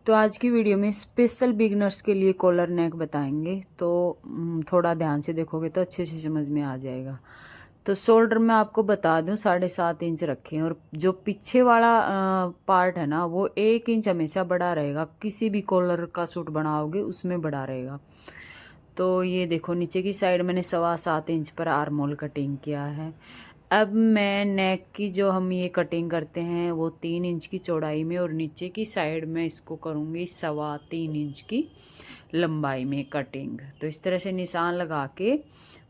तो आज की वीडियो में स्पेशल बिगनर्स के लिए कॉलर नेक बताएंगे। तो थोड़ा ध्यान से देखोगे तो अच्छे से समझ में आ जाएगा। तो शोल्डर में आपको बता दूं 7.5 इंच रखें, और जो पीछे वाला पार्ट है ना वो 1 इंच हमेशा बड़ा रहेगा। किसी भी कॉलर का सूट बनाओगे उसमें बड़ा रहेगा। तो ये देखो नीचे की साइड मैंने 7.25 इंच पर आर्म होल कटिंग किया है। अब मैं नेक की जो हम ये कटिंग करते हैं वो 3 इंच की चौड़ाई में, और नीचे की साइड में इसको करूँगी 3.25 इंच की लंबाई में कटिंग। तो इस तरह से निशान लगा के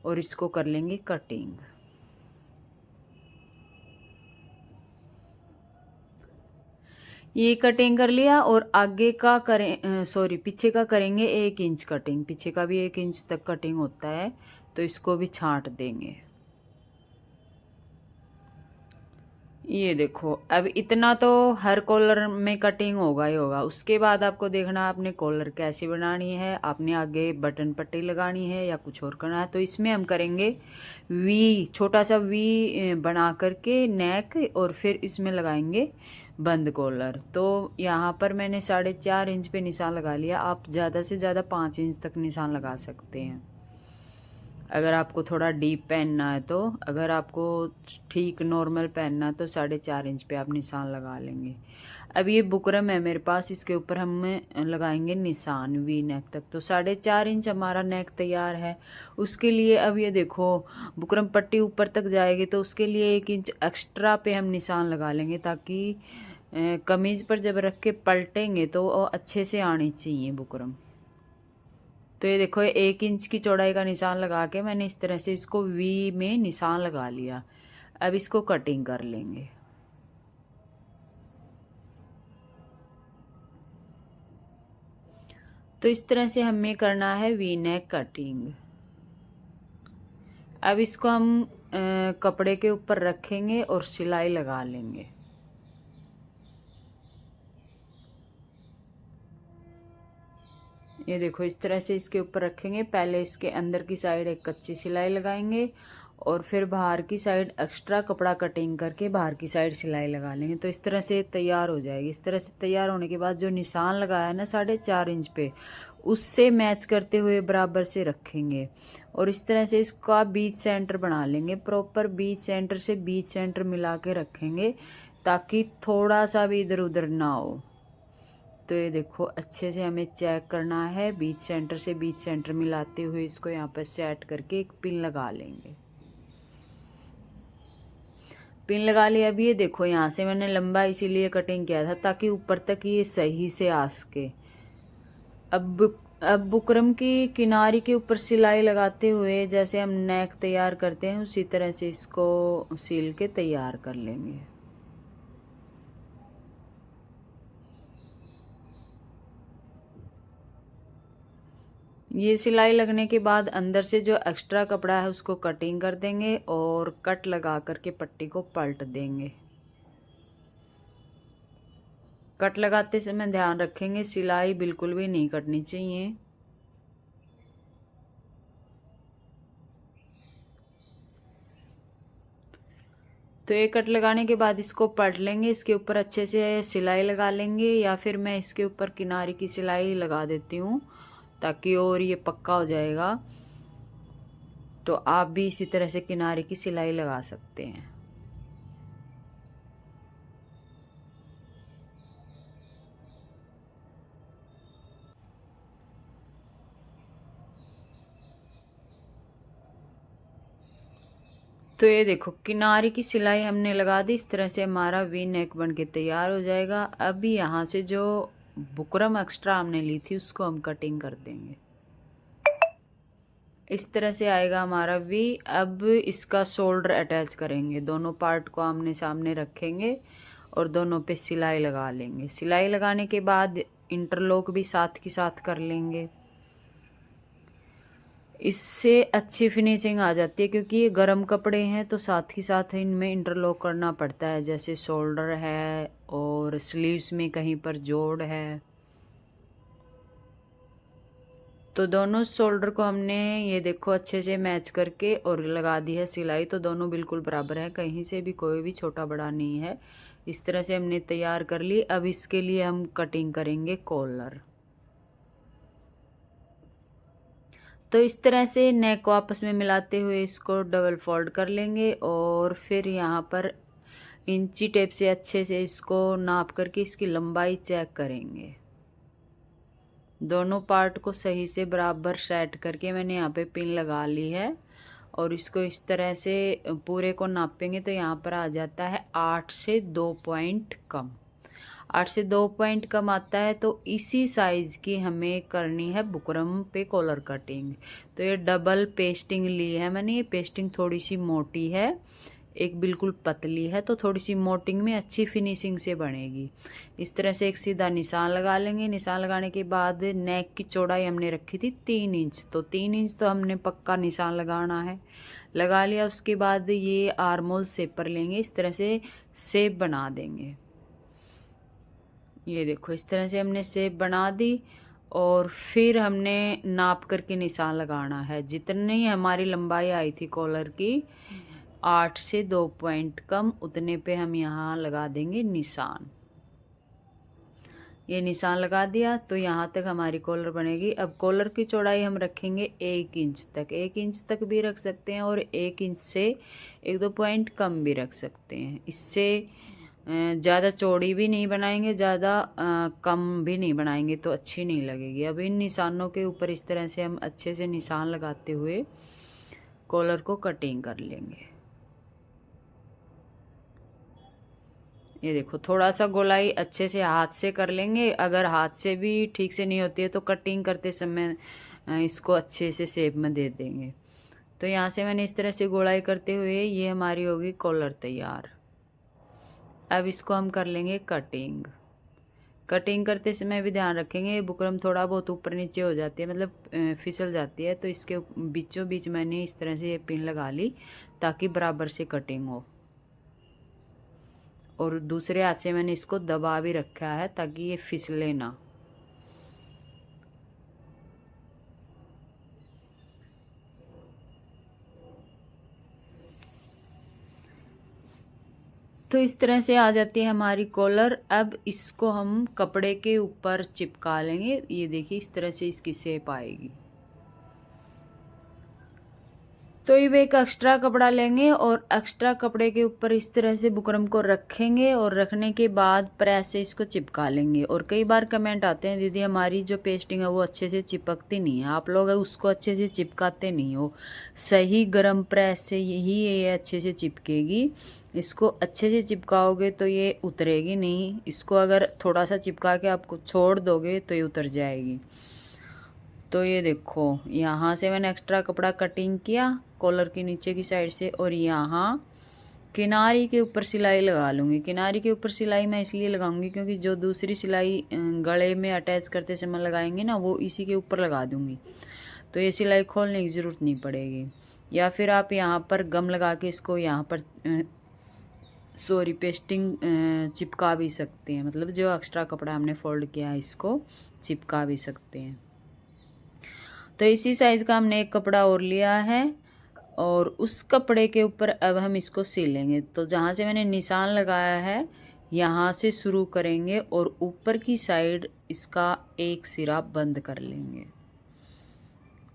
और इसको कर लेंगे कटिंग। ये कटिंग कर लिया, और आगे का करें पीछे का करेंगे 1 इंच कटिंग। पीछे का भी 1 इंच तक कटिंग होता है, तो इसको भी छांट देंगे। ये देखो अब इतना तो हर कॉलर में कटिंग होगा ही होगा। उसके बाद आपको देखना है आपने कॉलर कैसी बनानी है, आपने आगे बटन पट्टी लगानी है या कुछ और करना है। तो इसमें हम करेंगे वी, छोटा सा वी बना करके नेक, और फिर इसमें लगाएंगे बंद कॉलर। तो यहाँ पर मैंने 4.5 इंच पे निशान लगा लिया। आप ज़्यादा से ज़्यादा 5 इंच तक निशान लगा सकते हैं अगर आपको थोड़ा डीप पहनना है। तो अगर आपको ठीक नॉर्मल पहनना है तो 4.5 इंच पे आप निशान लगा लेंगे। अब ये बुकरम है मेरे पास, इसके ऊपर हम लगाएंगे निशान वी नेक तक। तो 4.5 इंच हमारा नेक तैयार है। उसके लिए अब ये देखो बुकरम पट्टी ऊपर तक जाएगी, तो उसके लिए 1 इंच एक्स्ट्रा पे हम निशान लगा लेंगे, ताकि कमीज़ पर जब रख के पलटेंगे तो वो अच्छे से आनी चाहिए बुकरम। तो ये देखो 1 इंच की चौड़ाई का निशान लगा के मैंने इस तरह से इसको वी में निशान लगा लिया। अब इसको कटिंग कर लेंगे। तो इस तरह से हमें करना है वी नेक कटिंग। अब इसको हम कपड़े के ऊपर रखेंगे और सिलाई लगा लेंगे। ये देखो इस तरह से इसके ऊपर रखेंगे। पहले इसके अंदर की साइड एक कच्ची सिलाई लगाएंगे, और फिर बाहर की साइड एक्स्ट्रा कपड़ा कटिंग करके बाहर की साइड सिलाई लगा लेंगे। तो इस तरह से तैयार हो जाएगी। इस तरह से तैयार होने के बाद जो निशान लगाया है ना 4.5 इंच पे, उससे मैच करते हुए बराबर से रखेंगे, और इस तरह से इसका बीच सेंटर बना लेंगे। प्रॉपर बीच सेंटर से बीच सेंटर मिला के रखेंगे, ताकि थोड़ा सा भी इधर उधर ना हो। तो ये देखो अच्छे से हमें चेक करना है। बीच सेंटर से बीच सेंटर मिलाते हुए इसको यहाँ पर सेट करके एक पिन लगा लेंगे। पिन लगा लिया। अब ये देखो यहाँ से मैंने लंबा इसीलिए कटिंग किया था ताकि ऊपर तक ये सही से आ सके। अब बुकरम की किनारी के ऊपर सिलाई लगाते हुए जैसे हम नेक तैयार करते हैं उसी तरह से इसको सील के तैयार कर लेंगे। ये सिलाई लगने के बाद अंदर से जो एक्स्ट्रा कपड़ा है उसको कटिंग कर देंगे, और कट लगा करके पट्टी को पलट देंगे। कट लगाते समय ध्यान रखेंगे सिलाई बिल्कुल भी नहीं कटनी चाहिए। तो ये कट लगाने के बाद इसको पलट लेंगे। इसके ऊपर अच्छे से सिलाई लगा लेंगे, या फिर मैं इसके ऊपर किनारे की सिलाई लगा देती हूँ ताकि और ये पक्का हो जाएगा। तो आप भी इसी तरह से किनारे की सिलाई लगा सकते हैं। तो ये देखो किनारे की सिलाई हमने लगा दी। इस तरह से हमारा वी नेक बन के तैयार हो जाएगा। अभी यहाँ से जो बुकरम एक्स्ट्रा हमने ली थी उसको हम कटिंग कर देंगे। इस तरह से आएगा हमारा वी। अब इसका शोल्डर अटैच करेंगे। दोनों पार्ट को आमने सामने रखेंगे और दोनों पे सिलाई लगा लेंगे। सिलाई लगाने के बाद इंटरलॉक भी साथ के साथ कर लेंगे। इससे अच्छी फिनिशिंग आ जाती है, क्योंकि ये गर्म कपड़े हैं तो साथ ही साथ इनमें इंटरलॉक करना पड़ता है। जैसे शोल्डर है और स्लीव्स में कहीं पर जोड़ है। तो दोनों शोल्डर को हमने ये देखो अच्छे से मैच करके और लगा दी है सिलाई। तो दोनों बिल्कुल बराबर है, कहीं से भी कोई भी छोटा बड़ा नहीं है। इस तरह से हमने तैयार कर ली। अब इसके लिए हम कटिंग करेंगे कॉलर। तो इस तरह से नेक को आपस में मिलाते हुए इसको डबल फोल्ड कर लेंगे और फिर यहाँ पर इंची टेप से अच्छे से इसको नाप करके इसकी लंबाई चेक करेंगे। दोनों पार्ट को सही से बराबर सेट करके मैंने यहाँ पे पिन लगा ली है और इसको इस तरह से पूरे को नापेंगे तो यहाँ पर आ जाता है 8 से 2 पॉइंट कम। 8 से 2 पॉइंट कम आता है तो इसी साइज़ की हमें करनी है बुकरम पे कॉलर कटिंग। तो ये डबल पेस्टिंग ली है मैंने। ये पेस्टिंग थोड़ी सी मोटी है, एक बिल्कुल पतली है, तो थोड़ी सी मोटिंग में अच्छी फिनिशिंग से बनेगी। इस तरह से एक सीधा निशान लगा लेंगे। निशान लगाने के बाद नेक की चौड़ाई हमने रखी थी 3 इंच, तो 3 इंच तो हमने पक्का निशान लगाना है। लगा लिया। उसके बाद ये आर्मोल शेपर लेंगे, इस तरह से शेप बना देंगे। ये देखो इस तरह से हमने शेप बना दी और फिर हमने नाप करके निशान लगाना है। जितनी हमारी लंबाई आई थी कॉलर की 8 से 2 पॉइंट कम, उतने पे हम यहाँ लगा देंगे निशान। ये निशान लगा दिया तो यहाँ तक हमारी कॉलर बनेगी। अब कॉलर की चौड़ाई हम रखेंगे 1 इंच तक। 1 इंच तक भी रख सकते हैं और 1 इंच से 1-2 पॉइंट कम भी रख सकते हैं। इससे ज़्यादा चौड़ी भी नहीं बनाएंगे, ज़्यादा कम भी नहीं बनाएंगे तो अच्छी नहीं लगेगी। अब इन निशानों के ऊपर इस तरह से हम अच्छे से निशान लगाते हुए कॉलर को कटिंग कर लेंगे। ये देखो थोड़ा सा गोलाई अच्छे से हाथ से कर लेंगे। अगर हाथ से भी ठीक से नहीं होती है तो कटिंग करते समय इसको अच्छे से शेप में दे देंगे। तो यहाँ से मैंने इस तरह से गोलाई करते हुए ये हमारी होगी कॉलर तैयार। अब इसको हम कर लेंगे कटिंग। कटिंग करते समय भी ध्यान रखेंगे बुकरम थोड़ा बहुत ऊपर नीचे हो जाती है, मतलब फिसल जाती है, तो इसके बीचों बीच मैंने इस तरह से ये पिन लगा ली ताकि बराबर से कटिंग हो। और दूसरे हाथ से मैंने इसको दबा भी रखा है ताकि ये फिसले ना। तो इस तरह से आ जाती है हमारी कॉलर। अब इसको हम कपड़े के ऊपर चिपका लेंगे। ये देखिए इस तरह से इसकी शेप आएगी। तो ये एक एक्स्ट्रा कपड़ा लेंगे और एक्स्ट्रा कपड़े के ऊपर इस तरह से बुकरम को रखेंगे और रखने के बाद प्रेस से इसको चिपका लेंगे। और कई बार कमेंट आते हैं दीदी हमारी जो पेस्टिंग है वो अच्छे से चिपकती नहीं है, आप लोग उसको अच्छे से चिपकाते नहीं हो। सही गरम प्रेस से यही ये अच्छे से चिपकेगी। इसको अच्छे से चिपकाओगे तो ये उतरेगी नहीं। इसको अगर थोड़ा सा चिपका के आपको छोड़ दोगे तो ये उतर जाएगी। तो ये देखो यहाँ से मैंने एक्स्ट्रा कपड़ा कटिंग किया कॉलर के नीचे की साइड से और यहाँ किनारी के ऊपर सिलाई लगा लूँगी। किनारी के ऊपर सिलाई मैं इसलिए लगाऊंगी क्योंकि जो दूसरी सिलाई गले में अटैच करते समय लगाएंगे ना वो इसी के ऊपर लगा दूँगी, तो ये सिलाई खोलने की ज़रूरत नहीं पड़ेगी। या फिर आप यहाँ पर गम लगा के इसको यहाँ पर पेस्टिंग चिपका भी सकते हैं, मतलब जो एक्स्ट्रा कपड़ा हमने फोल्ड किया है इसको चिपका भी सकते हैं। तो इसी साइज़ का हमने एक कपड़ा और लिया है और उस कपड़े के ऊपर अब हम इसको सिलेंगे। तो जहाँ से मैंने निशान लगाया है यहाँ से शुरू करेंगे और ऊपर की साइड इसका एक सिरा बंद कर लेंगे।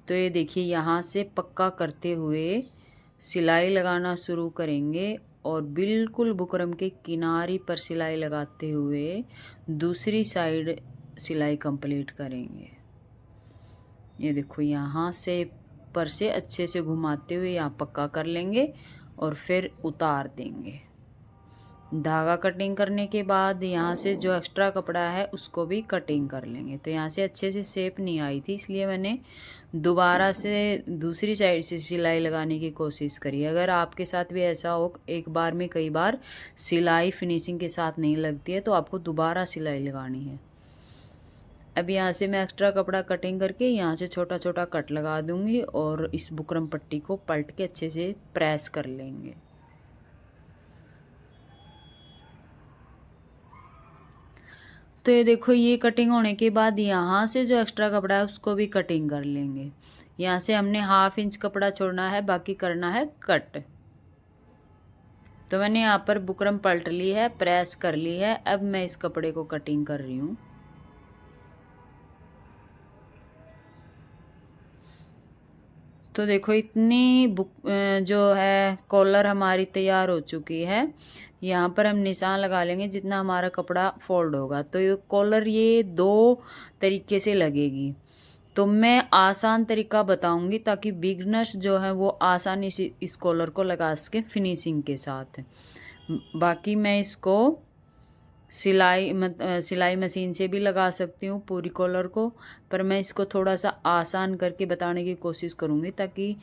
तो ये देखिए यहाँ से पक्का करते हुए सिलाई लगाना शुरू करेंगे और बिल्कुल बुकरम के किनारे पर सिलाई लगाते हुए दूसरी साइड सिलाई कंप्लीट करेंगे। ये देखो यहाँ से पर से अच्छे से घुमाते हुए यहाँ पक्का कर लेंगे और फिर उतार देंगे। धागा कटिंग करने के बाद यहाँ से जो एक्स्ट्रा कपड़ा है उसको भी कटिंग कर लेंगे। तो यहाँ से अच्छे से शेप नहीं आई थी इसलिए मैंने दोबारा से दूसरी साइड से सिलाई लगाने की कोशिश करी। अगर आपके साथ भी ऐसा हो एक बार में कई बार सिलाई फिनिशिंग के साथ नहीं लगती है तो आपको दोबारा सिलाई लगानी है। अब यहाँ से मैं एक्स्ट्रा कपड़ा कटिंग करके यहाँ से छोटा छोटा कट लगा दूंगी और इस बुकरम पट्टी को पलट के अच्छे से प्रेस कर लेंगे। तो ये देखो ये कटिंग होने के बाद यहाँ से जो एक्स्ट्रा कपड़ा है उसको भी कटिंग कर लेंगे। यहाँ से हमने 1/2 इंच कपड़ा छोड़ना है, बाकी करना है कट। तो मैंने यहाँ पर बुकरम पलट ली है, प्रेस कर ली है। अब मैं इस कपड़े को कटिंग कर रही हूँ। तो देखो इतनी जो है कॉलर हमारी तैयार हो चुकी है। यहाँ पर हम निशान लगा लेंगे जितना हमारा कपड़ा फोल्ड होगा। तो ये कॉलर ये 2 तरीके से लगेगी। तो मैं आसान तरीका बताऊंगी ताकि बिगनर्स जो है वो आसानी से इस कॉलर को लगा सके फिनिशिंग के साथ। बाकी मैं इसको सिलाई मशीन से भी लगा सकती हूँ पूरी कॉलर को, पर मैं इसको थोड़ा सा आसान करके बताने की कोशिश करूँगी ताकि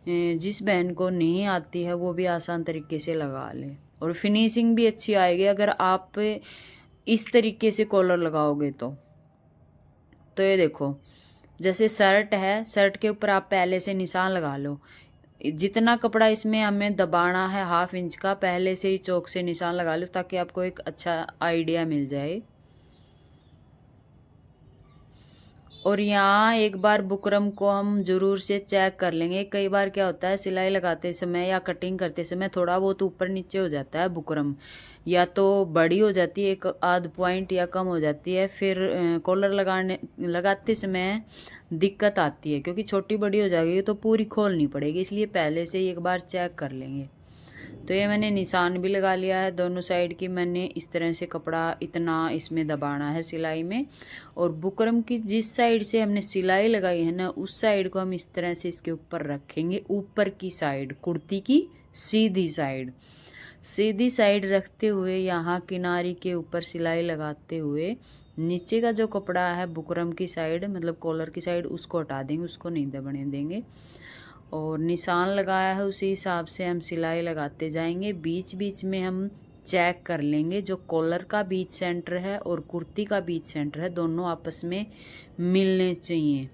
जिस बहन को नहीं आती है वो भी आसान तरीके से लगा ले और फिनिशिंग भी अच्छी आएगी अगर आप इस तरीके से कॉलर लगाओगे तो ये देखो, जैसे शर्ट है, शर्ट के ऊपर आप पहले से निशान लगा लो। जितना कपड़ा इसमें हमें दबाना है 1/2 इंच का, पहले से ही चौक से निशान लगा लो ताकि आपको एक अच्छा आइडिया मिल जाए। और यहाँ एक बार बुकरम को हम ज़रूर से चेक कर लेंगे। कई बार क्या होता है सिलाई लगाते समय या कटिंग करते समय थोड़ा बहुत ऊपर नीचे हो जाता है बुकरम, या तो बड़ी हो जाती है 1-8 पॉइंट या कम हो जाती है, फिर कॉलर लगाते समय दिक्कत आती है क्योंकि छोटी बड़ी हो जाएगी तो पूरी खोलनी पड़ेगी, इसलिए पहले से ही एक बार चेक कर लेंगे। तो ये मैंने निशान भी लगा लिया है दोनों साइड की। मैंने इस तरह से कपड़ा इतना इसमें दबाना है सिलाई में, और बुकरम की जिस साइड से हमने सिलाई लगाई है ना उस साइड को हम इस तरह से इसके ऊपर रखेंगे, ऊपर की साइड, कुर्ती की सीधी साइड। सीधी साइड रखते हुए यहाँ किनारी के ऊपर सिलाई लगाते हुए नीचे का जो कपड़ा है बुकरम की साइड मतलब कॉलर की साइड उसको हटा देंगे, उसको नहीं दबने देंगे। और निशान लगाया है उसी हिसाब से हम सिलाई लगाते जाएंगे। बीच बीच में हम चेक कर लेंगे जो कॉलर का बीच सेंटर है और कुर्ती का बीच सेंटर है दोनों आपस में मिलने चाहिए।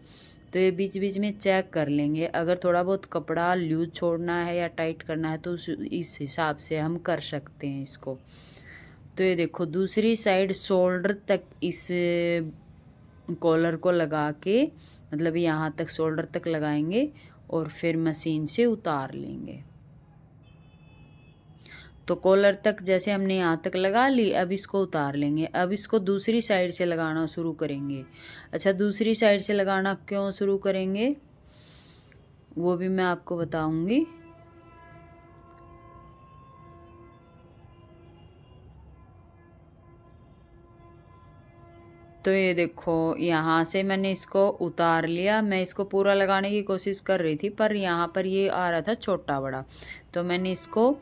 तो ये बीच बीच में चेक कर लेंगे। अगर थोड़ा बहुत कपड़ा लूज छोड़ना है या टाइट करना है तो इस हिसाब से हम कर सकते हैं इसको। तो ये देखो दूसरी साइड शोल्डर तक इस कॉलर को लगा के मतलब यहाँ तक शोल्डर तक लगाएंगे और फिर मशीन से उतार लेंगे। तो कॉलर तक जैसे हमने यहाँ तक लगा ली, अब इसको उतार लेंगे। अब इसको दूसरी साइड से लगाना शुरू करेंगे। अच्छा, दूसरी साइड से लगाना क्यों शुरू करेंगे वो भी मैं आपको बताऊंगी। तो ये देखो यहाँ से मैंने इसको उतार लिया। मैं इसको पूरा लगाने की कोशिश कर रही थी पर यहाँ पर ये आ रहा था छोटा बड़ा, तो मैंने इसको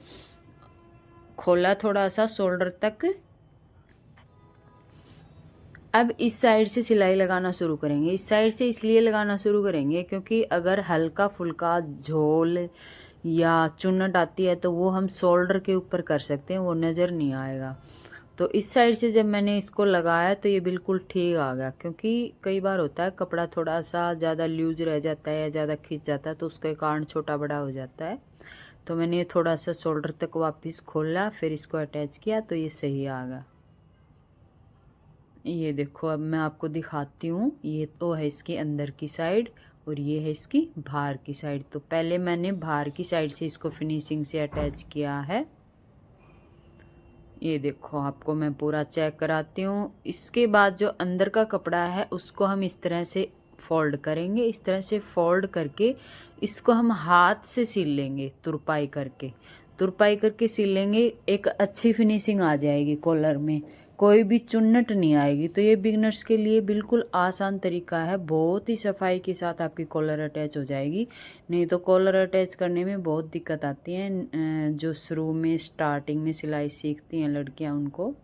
खोला थोड़ा सा शोल्डर तक। अब इस साइड से सिलाई लगाना शुरू करेंगे। इस साइड से इसलिए लगाना शुरू करेंगे क्योंकि अगर हल्का फुल्का झोल या चुन्नट आती है तो वो हम शोल्डर के ऊपर कर सकते हैं, वो नज़र नहीं आएगा। तो इस साइड से जब मैंने इसको लगाया तो ये बिल्कुल ठीक आ गया, क्योंकि कई बार होता है कपड़ा थोड़ा सा ज़्यादा लूज रह जाता है या ज़्यादा खींच जाता है तो उसके कारण छोटा बड़ा हो जाता है। तो मैंने ये थोड़ा सा शोल्डर तक वापस खोला फिर इसको अटैच किया तो ये सही आ गया। ये देखो अब मैं आपको दिखाती हूँ। ये तो है इसके अंदर की साइड और ये है इसकी बाहर की साइड। तो पहले मैंने बाहर की साइड से इसको फिनिशिंग से अटैच किया है। ये देखो आपको मैं पूरा चेक कराती हूँ। इसके बाद जो अंदर का कपड़ा है उसको हम इस तरह से फोल्ड करेंगे। इस तरह से फोल्ड करके इसको हम हाथ से सिल लेंगे, तुरपाई करके सिल लेंगे। एक अच्छी फिनिशिंग आ जाएगी कॉलर में, कोई भी चुन्नट नहीं आएगी। तो ये बिगनर्स के लिए बिल्कुल आसान तरीका है, बहुत ही सफाई के साथ आपकी कॉलर अटैच हो जाएगी। नहीं तो कॉलर अटैच करने में बहुत दिक्कत आती है जो शुरू में स्टार्टिंग में सिलाई सीखती हैं लड़कियां उनको।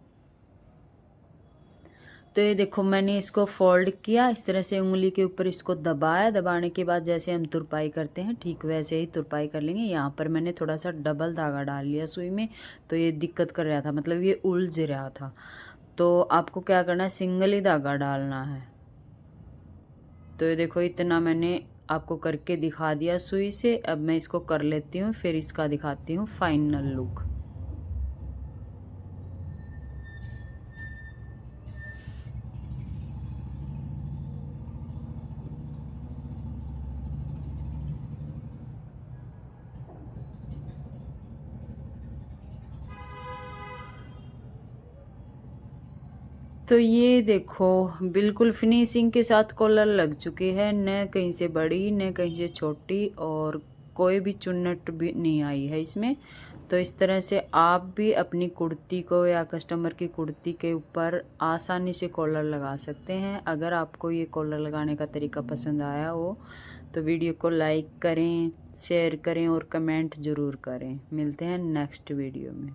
तो ये देखो मैंने इसको फोल्ड किया, इस तरह से उंगली के ऊपर इसको दबाया। दबाने के बाद जैसे हम तुरपाई करते हैं ठीक वैसे ही तुरपाई कर लेंगे। यहाँ पर मैंने थोड़ा सा डबल धागा डाल लिया सुई में, तो ये दिक्कत कर रहा था, मतलब ये उलझ रहा था। तो आपको क्या करना है, सिंगल ही धागा डालना है। तो ये देखो इतना मैंने आपको करके दिखा दिया सुई से। अब मैं इसको कर लेती हूँ फिर इसका दिखाती हूँ फाइनल लुक। तो ये देखो बिल्कुल फिनिशिंग के साथ कॉलर लग चुकी है, न कहीं से बड़ी न कहीं से छोटी, और कोई भी चुन्नट भी नहीं आई है इसमें। तो इस तरह से आप भी अपनी कुर्ती को या कस्टमर की कुर्ती के ऊपर आसानी से कॉलर लगा सकते हैं। अगर आपको ये कॉलर लगाने का तरीका पसंद आया हो तो वीडियो को लाइक करें, शेयर करें और कमेंट ज़रूर करें। मिलते हैं नेक्स्ट वीडियो में।